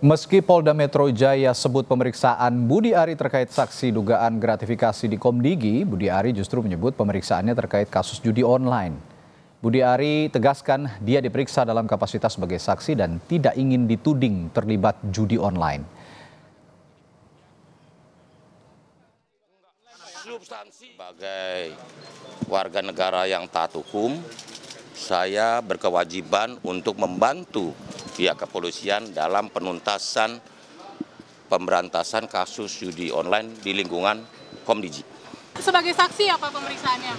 Meski Polda Metro Jaya sebut pemeriksaan Budi Ari terkait saksi dugaan gratifikasi di Komdigi, Budi Ari justru menyebut pemeriksaannya terkait kasus judi online. Budi Ari tegaskan dia diperiksa dalam kapasitas sebagai saksi dan tidak ingin dituding terlibat judi online. Sebagai warga negara yang taat hukum, saya berkewajiban untuk membantu pihak kepolisian dalam penuntasan pemberantasan kasus judi online di lingkungan Komdigi. Sebagai saksi apa pemeriksaannya?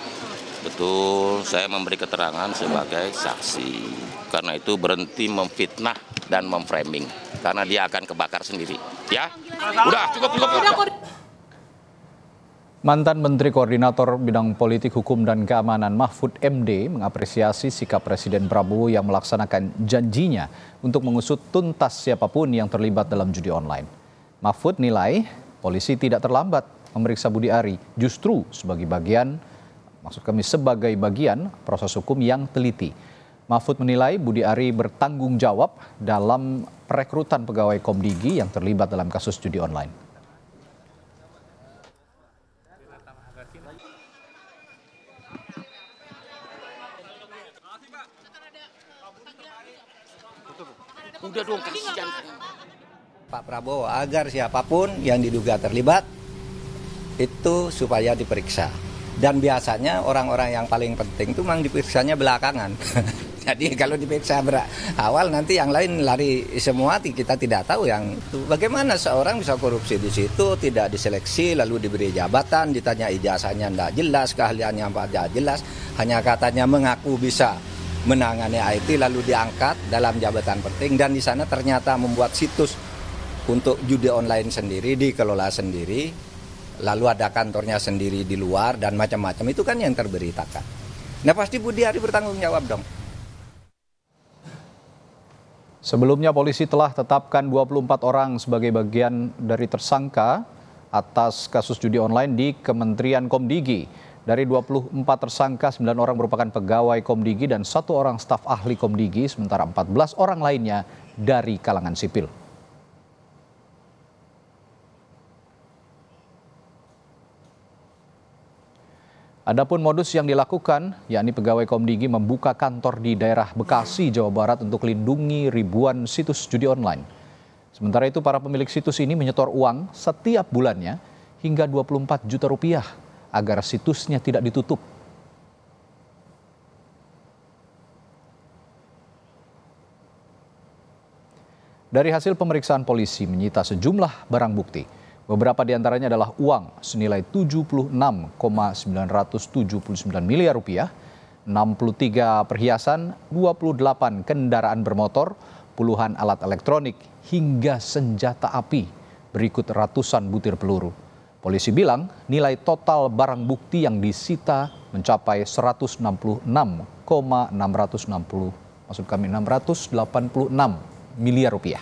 Betul, saya memberi keterangan sebagai saksi. Karena itu berhenti memfitnah dan memframing. Karena dia akan kebakar sendiri. Ya, udah cukup. Mantan Menteri Koordinator Bidang Politik, Hukum, dan Keamanan Mahfud MD mengapresiasi sikap Presiden Prabowo yang melaksanakan janjinya untuk mengusut tuntas siapapun yang terlibat dalam judi online. Mahfud nilai polisi tidak terlambat memeriksa Budi Ari, justru sebagai bagian proses hukum yang teliti. Mahfud menilai Budi Ari bertanggung jawab dalam perekrutan pegawai Komdigi yang terlibat dalam kasus judi online. Udah dong, kasihan. Pak Prabowo agar siapapun yang diduga terlibat itu supaya diperiksa. Dan biasanya orang-orang yang paling penting itu memang diperiksanya belakangan. Jadi kalau diperiksa awal nanti yang lain lari semua, kita tidak tahu yang itu. Bagaimana seorang bisa korupsi di situ, tidak diseleksi, lalu diberi jabatan, ditanya ijazahnya tidak jelas, keahliannya tidak jelas, hanya katanya mengaku bisa menangani IT lalu diangkat dalam jabatan penting, dan di sana ternyata membuat situs untuk judi online sendiri, dikelola sendiri, lalu ada kantornya sendiri di luar dan macam-macam. Itu kan yang terberitakan. Nah pasti Budi Ari bertanggung jawab dong. Sebelumnya polisi telah tetapkan 24 orang sebagai bagian dari tersangka atas kasus judi online di Kementerian Komdigi. Dari 24 tersangka, 9 orang merupakan pegawai Komdigi dan 1 orang staf ahli Komdigi, sementara 14 orang lainnya dari kalangan sipil. Adapun modus yang dilakukan, yakni pegawai Komdigi membuka kantor di daerah Bekasi, Jawa Barat untuk lindungi ribuan situs judi online. Sementara itu, para pemilik situs ini menyetor uang setiap bulannya hingga 24 juta rupiah agar situsnya tidak ditutup. Dari hasil pemeriksaan polisi menyita sejumlah barang bukti. Beberapa di antaranya adalah uang senilai 76,979 miliar rupiah, 63 perhiasan, 28 kendaraan bermotor, puluhan alat elektronik, hingga senjata api, berikut ratusan butir peluru. Polisi bilang nilai total barang bukti yang disita mencapai 686 miliar rupiah.